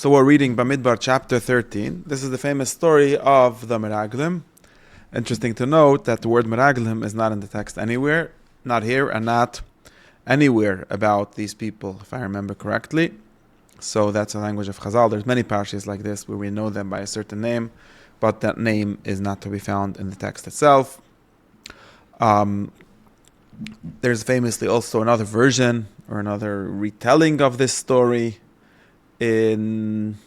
So we're reading Bamidbar Chapter 13. This is the famous story of the Meraglim. Interesting to note that the word Meraglim is not in the text anywhere, not here and not anywhere about these people, if I remember correctly. So that's a language of Chazal. There's many parshas like this where we know them by a certain name, but that name is not to be found in the text itself. There's famously also another version or another retelling of this story in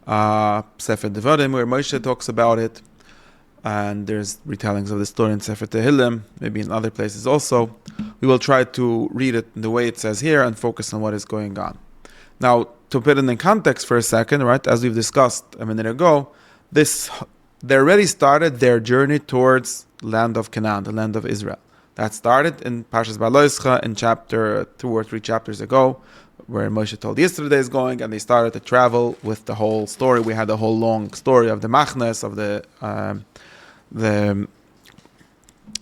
Sefer Devarim, where Moshe talks about it, and there's retellings of the story in Sefer Tehillim, maybe in other places also. We will try to read it the way it says here and focus on what is going on. Now, to put it in context for a second, right, as we've discussed a minute ago, they already started their journey towards Land of Canaan, the land of Israel. That started in Parshas Baloischa in chapter 2 or 3 chapters ago, where Moshe told yesterday is going, and they started to travel with the whole story. We had a whole long story of the Machnes, of the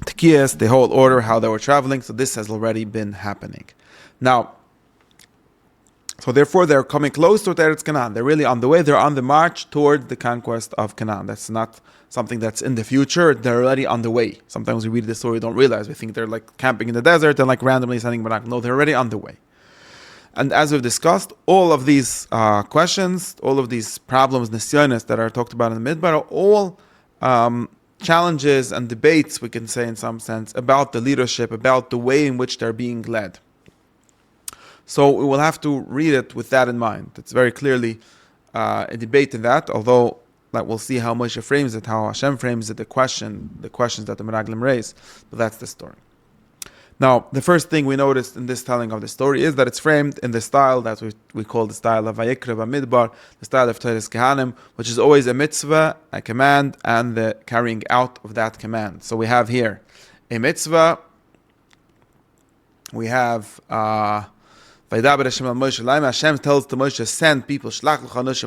Tekiyas, the whole order, how they were traveling. So this has already been happening. Now, so therefore they're coming close to Eretz Canaan. They're really on the way. They're on the march toward the conquest of Canaan. That's not something that's in the future. They're already on the way. Sometimes we read the story, we don't realize. We think they're like camping in the desert and like randomly sending back. No, they're already on the way. And as we've discussed, all of these questions, all of these problems, nisyonis that are talked about in the Midbar, are all challenges and debates, we can say in some sense, about the leadership, about the way in which they're being led. So we will have to read it with that in mind. It's very clearly a debate in that, although like we'll see how Moshe frames it, how Hashem frames it, the questions that the Meraglim raise. But that's the story. Now, the first thing we noticed in this telling of the story is that it's framed in the style that we call the style of Vayikra Bamidbar, the style of Torah's Kehanim, which is always a mitzvah, a command, and the carrying out of that command. So we have here a mitzvah, we have Hashem tells to Moshe, send people,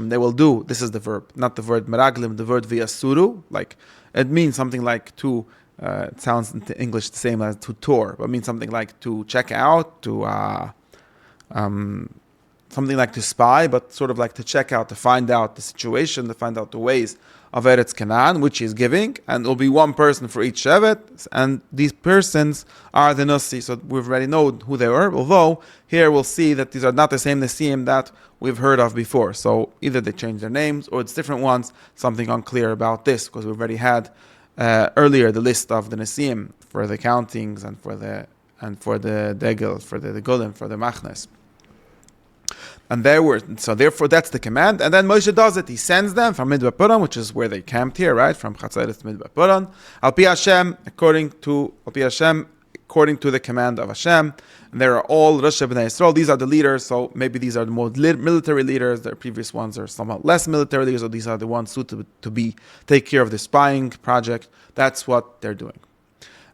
they will do, this is the verb, not the word meraglim, the word v'yasuru, like, it means something like to, it sounds in English the same as to tour, but it means something like to check out, to, something like to spy, but sort of like to check out, to find out the situation, to find out the ways of Eretz Canaan, which he is giving, and it will be one person for each shevet, and these persons are the Nasi, so we've already known who they were, although here we'll see that these are not the same Nasim that we've heard of before, so either they change their names, or it's different ones, something unclear about this, because we've already had earlier the list of the Nasim for the countings, and for the Degel, for the Golem, for the Machnes. And therefore that's the command. And then Moshe does it. He sends them from Midbar Puran, which is where they camped here, right? From Chatzeres to Midbar Puran. According to the command of Hashem. And they are all Rosh Bnei Yisrael. These are the leaders. So maybe these are the more military leaders. The previous ones are somewhat less military leaders. So these are the ones suited to take care of the spying project. That's what they're doing.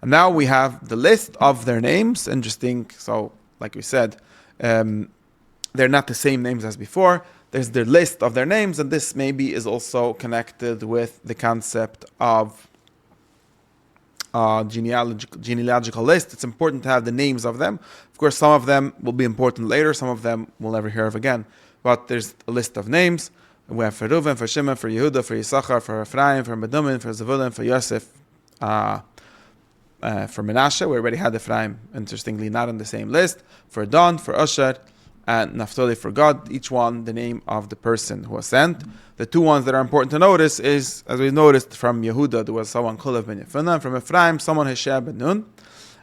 And now we have the list of their names. Interesting. So like we said, they're not the same names as before. There's the list of their names, and this maybe is also connected with the concept of genealogical list. It's important to have the names of them. Of course, some of them will be important later. Some of them we'll never hear of again. But there's a list of names. We have for Reuven, for Shimon, for Yehuda, for Yisachar, for Ephraim, for Medumin, for Zevulun, for Yosef, for Menashe. We already had Ephraim, interestingly, not on the same list. For Dan, for Asher, and Naphtali for God, each one the name of the person who was sent. The two ones that are important to notice is, as we noticed from Yehuda, there was someone Kulev ben Yefunah, from Ephraim, someone Hesheb ben Nun.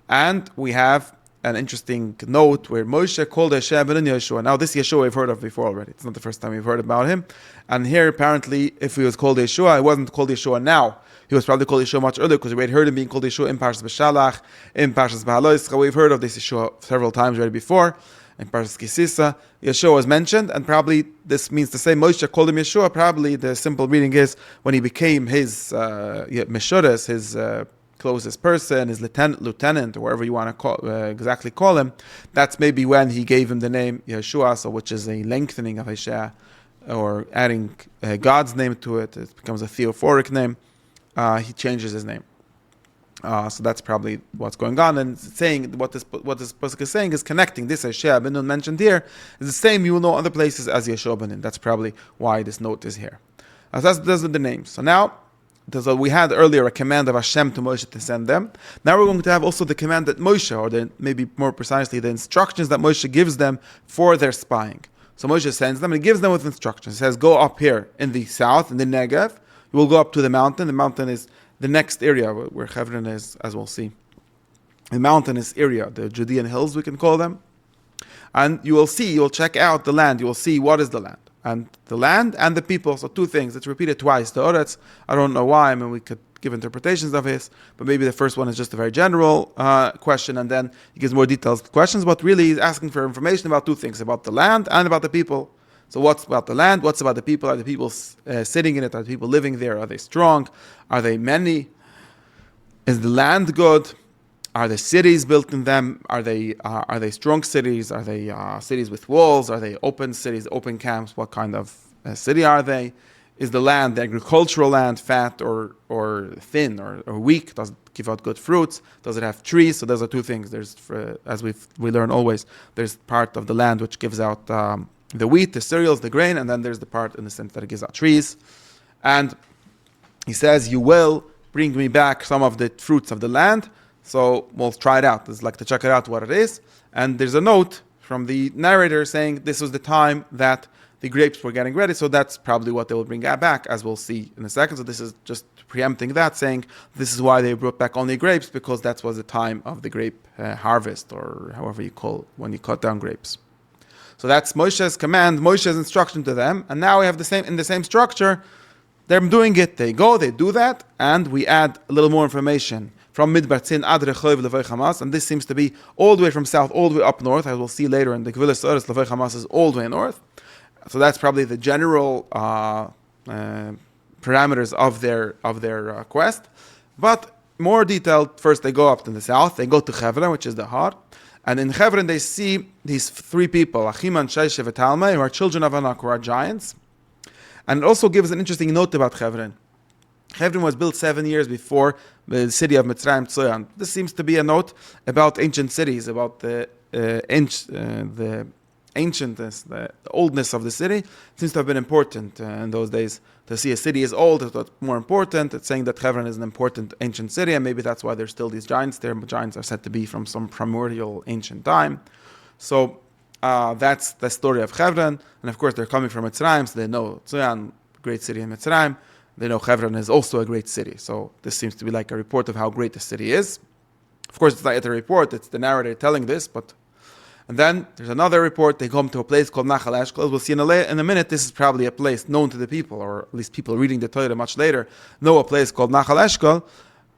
And we have an interesting note where Moshe called Hesheb ben Nun Yeshua. Now this Yeshua we've heard of before already. It's not the first time we've heard about him. And here apparently, if he was called Yeshua, he wasn't called Yeshua now. He was probably called Yeshua much earlier, because we had heard him being called Yeshua in Parshas B'Shalach, in Parshas B'Haloischa. We've heard of this Yeshua several times already before. In Parshas Kisisa, Yeshua was mentioned, and probably this means to say Moshe called him Yeshua. Probably the simple reading is when he became his Meshuras, his closest person, his lieutenant, or whatever you want to call him. That's maybe when he gave him the name Yeshua, so which is a lengthening of Hashah, or adding God's name to it. It becomes a theophoric name. He changes his name. So that's probably what's going on, and it's saying what this pasuk is saying is connecting this Yeshua ben Nun mentioned here is the same you will know other places as Yeshua ben Nun. That's probably why this note is here. Those are the names. So now, we had earlier a command of Hashem to Moshe to send them. Now we're going to have also the command that Moshe, or maybe more precisely, the instructions that Moshe gives them for their spying. So Moshe sends them and he gives them with instructions. He says, go up here in the south, in the Negev. You will go up to the mountain. The mountain is the next area where Hebron is, as we'll see. The mountainous area, the Judean hills, we can call them. And you will check out the land. You will see what is the land. And the land and the people. So two things. It's repeated twice. The Oretz, I don't know why. I mean, we could give interpretations of this, but maybe the first one is just a very general question, and then he gives more detailed questions. But really, he's asking for information about two things: about the land and about the people. So what's about the land? What's about the people? Are the people sitting in it? Are the people living there? Are they strong? Are they many? Is the land good? Are the cities built in them? Are they strong cities? Are they cities with walls? Are they open cities, open camps? What kind of city are they? Is the land, the agricultural land, fat or thin or weak? Does it give out good fruits? Does it have trees? So those are two things. There's, as we learn always, there's part of the land which gives out the wheat, the cereals, the grain, and then there's the part in the sense that it gives out trees. And he says, you will bring me back some of the fruits of the land. So we'll try it out. It's like to check it out what it is. And there's a note from the narrator saying this was the time that the grapes were getting ready. So that's probably what they will bring back, as we'll see in a second. So this is just preempting that, saying this is why they brought back only grapes, because that was the time of the grape harvest, or however you call it, when you cut down grapes. So that's Moshe's command, Moshe's instruction to them. And now we have in the same structure, they're doing it. They go, they do that, and we add a little more information from Midbar Tzin ad Rechoiv Levei Hamas, and this seems to be all the way from south, all the way up north. As we'll see later in the Gvilas Oretz, Levei Hamas is all the way north. So that's probably the general parameters of their quest. But more detailed, first they go up to the south. They go to Hebron, which is the heart. And in Hebron, they see these three people, Achiman, Sheshev, and Talmai, who are children of Anak, who are giants. And it also gives an interesting note about Hebron. Hebron was built 7 years before the city of Mitzrayim Tzoyan. This seems to be a note about ancient cities, about the ancientness, the oldness of the city. It seems to have been important in those days. To see a city is old, it's what's more important. It's saying that Hebron is an important ancient city, and maybe that's why there's still these giants there. Giants are said to be from some primordial ancient time. So that's the story of Hebron. And of course, they're coming from Mitzrayim, so they know Tzoyan, great city in Mitzrayim. They know Hebron is also a great city. So this seems to be like a report of how great the city is. Of course, it's not a report, it's the narrator telling this, but... And then there's another report. They come to a place called Nachal Eshkol. We'll see in a minute. This is probably a place known to the people, or at least people reading the Torah much later know a place called Nachal Eshkol.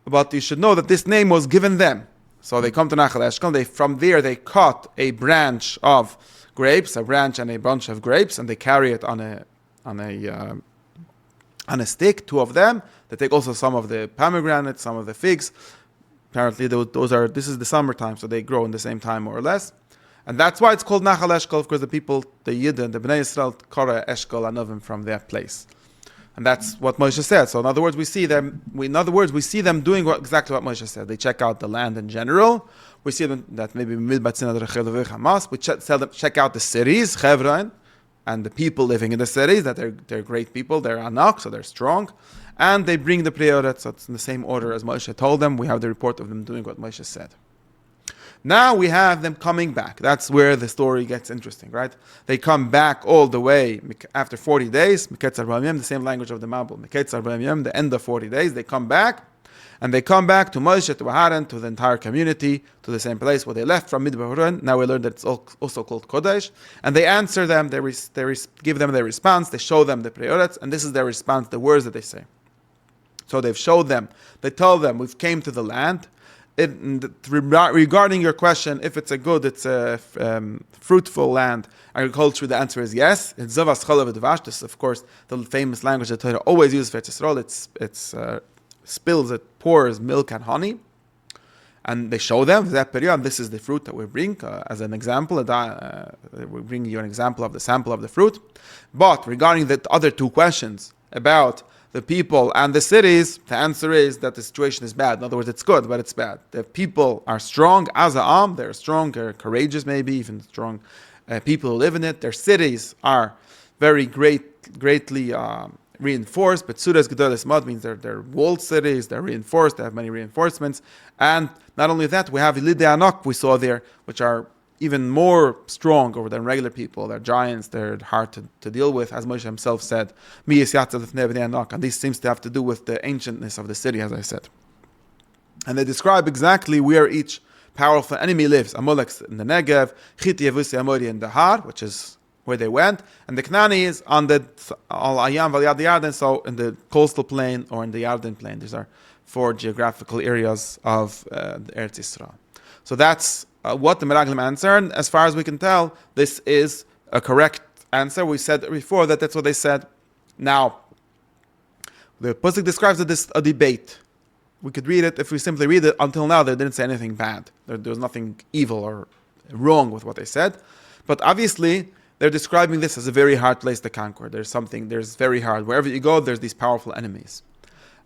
But you should know that this name was given them. So they come to Nachal Eshkol. From there they cut a branch of grapes, a branch and a bunch of grapes, and they carry it on a stick. Two of them. They take also some of the pomegranates, some of the figs. Apparently this is the summertime, so they grow in the same time more or less. And that's why it's called Nachal Eshkol, because the people, the Yidden, the Bnei Yisrael, Korah Eshkol Anovim from that place. And that's what Moshe said. So in other words, we see them doing exactly what Moshe said. They check out the land in general. We see them that maybe Midbar Tzin ad Rechoiv Levei Hamas. We check out the cities, Hebron, and the people living in the cities, that they're great people, they're Anak, so they're strong. And they bring the Priorat, so it's in the same order as Moshe told them. We have the report of them doing what Moshe said. Now we have them coming back. That's where the story gets interesting, right? They come back all the way after 40 days. The same language of the Mabul. The end of 40 days, they come back. And they come back to Moshe, to Aharon, to the entire community, to the same place where they left from Midbar. Now we learned that it's also called Kodesh. And they answer them, they give them their response, they show them the Priorat, and this is their response, the words that they say. So they've showed them, they tell them, we've came to the land. Regarding your question, if it's a fruitful land, agriculture, the answer is yes. It's Zavas Chalav Dvash. This is, of course, the famous language that Torah always uses for Yisrael. It spills, it pours milk and honey. And they show them that period, and this is the fruit that we bring as an example. We bring you an example of the sample of the fruit. But regarding the other two questions about the people and the cities, the answer is that the situation is bad. In other words, it's good, but it's bad. The people are strong, as a am, they're strong, they're courageous maybe, even strong people who live in it. Their cities are very greatly reinforced. But Sudas Gedolis Mad means they're walled cities, they're reinforced, they have many reinforcements. And not only that, we have Ilidei Anak we saw there, which are even more strong over than regular people. They're giants, they're hard to deal with, as Moshe himself said. And this seems to have to do with the ancientness of the city, as I said. And they describe exactly where each powerful enemy lives. Amalek in the Negev, Chiti Yevusi Amori in the Har, which is where they went, and the Knani is on the Al Ayam Val Yad Yarden, so in the coastal plain or in the Yarden plain. These are 4 geographical areas of the Eretz Yisrael. So that's what the Meraglim answered. As far as we can tell, this is a correct answer. We said before that that's what they said. Now, the Pasuk describes it as a debate. We could read it, if we simply read it, until now they didn't say anything bad. There was nothing evil or wrong with what they said. But obviously, they're describing this as a very hard place to conquer. There's very hard. Wherever you go, there's these powerful enemies.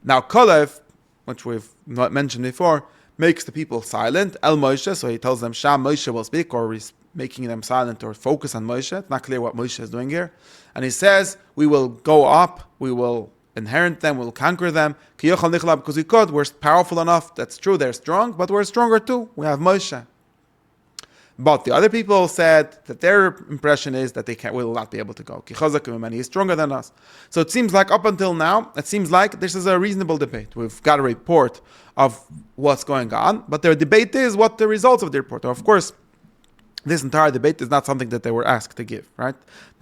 Now, Kalev, which we've not mentioned before, makes the people silent. El Moshe, so he tells them, Sham Moshe will speak, or he's making them silent or focus on Moshe. It's not clear what Moshe is doing here. And he says, we will go up, we will inherit them, we'll conquer them. Because we could, we're powerful enough. That's true, they're strong, but we're stronger too. We have Moshe. But the other people said that their impression is that they will not be able to go. He's stronger than us. So it seems like up until now, it seems like this is a reasonable debate. We've got a report of what's going on, but their debate is what the results of the report are. Of course, this entire debate is not something that they were asked to give, right?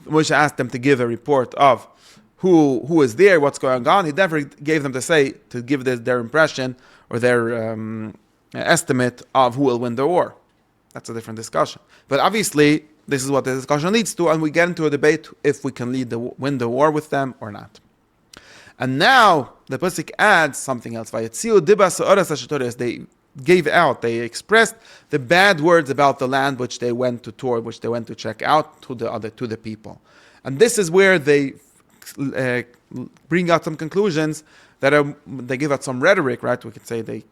Moshe asked them to give a report of who is there, what's going on. He never gave them to give their impression or their estimate of who will win the war. That's a different discussion. But obviously, this is what the discussion leads to, and we get into a debate if we can win the war with them or not. And now, the Pasuk adds something else. They gave out, they expressed the bad words about the land which they went to tour, which they went to check out to the people. And this is where they bring out some conclusions they give out some rhetoric, right? We could say they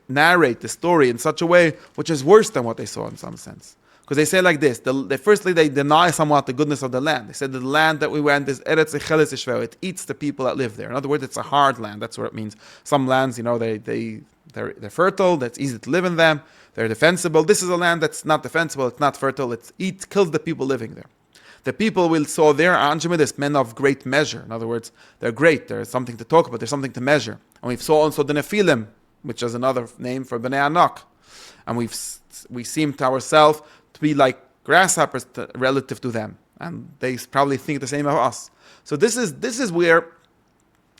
narrate the story in such a way which is worse than what they saw in some sense. Because they say like this, firstly they deny somewhat the goodness of the land. They said that the land that we went is Eretz Echeles Yishveo. It eats the people that live there. In other words, it's a hard land. That's what it means. Some lands, they're fertile, that's easy to live in them, they're defensible. This is a land that's not defensible, it's not fertile, it kills the people living there. The people we saw there are Anshemidis, men of great measure. In other words, they're great, there's something to talk about, there's something to measure. And we saw also the Nephilim, which is another name for Bnei Anak. And we seem to ourselves to be like grasshoppers relative to them. And they probably think the same of us. So this is where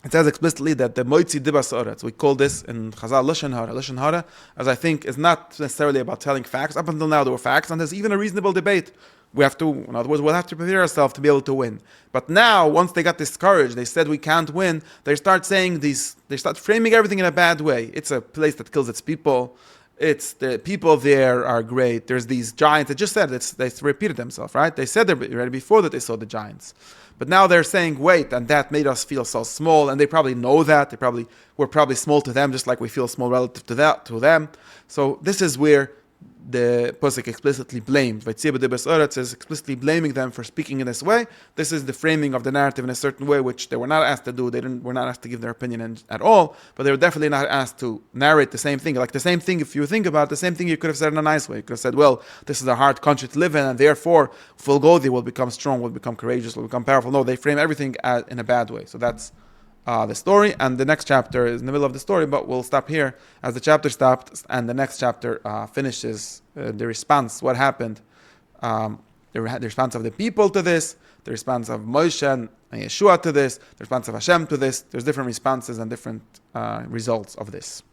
it says explicitly that the Moitzi Dibas Oretz, we call this in Chazal Lashon Hara. Lashon Hara, as I think, is not necessarily about telling facts. Up until now there were facts, and there's even a reasonable debate. In other words, we'll have to prepare ourselves to be able to win. But now, once they got discouraged, they said we can't win, they start framing everything in a bad way. It's a place that kills its people. It's the people there are great. There's these giants. They just said they repeated themselves, right? They said already before that they saw the giants. But now they're saying, wait, and that made us feel so small, and they probably know that. We're probably small to them, just like we feel small relative to them. So this is where the Pasuk explicitly blamed. Vaytzibah Dibas Oretz is explicitly blaming them for speaking in this way. This is the framing of the narrative in a certain way, which they were not asked to do. Were not asked to give their opinion at all, but they were definitely not asked to narrate the same thing. Like the same thing, if you think about it, the same thing you could have said in a nice way. You could have said, well, this is a hard country to live in, and therefore, if we'll go there, we'll become strong, we'll become courageous, we'll become powerful. No, they frame everything in a bad way. So that's the story, and the next chapter is in the middle of the story, but we'll stop here as the chapter stopped, and the next chapter finishes the response, what happened, the response of the people to this, the response of Moshe and Yeshua to this, the response of Hashem to this. There's different responses and different results of this.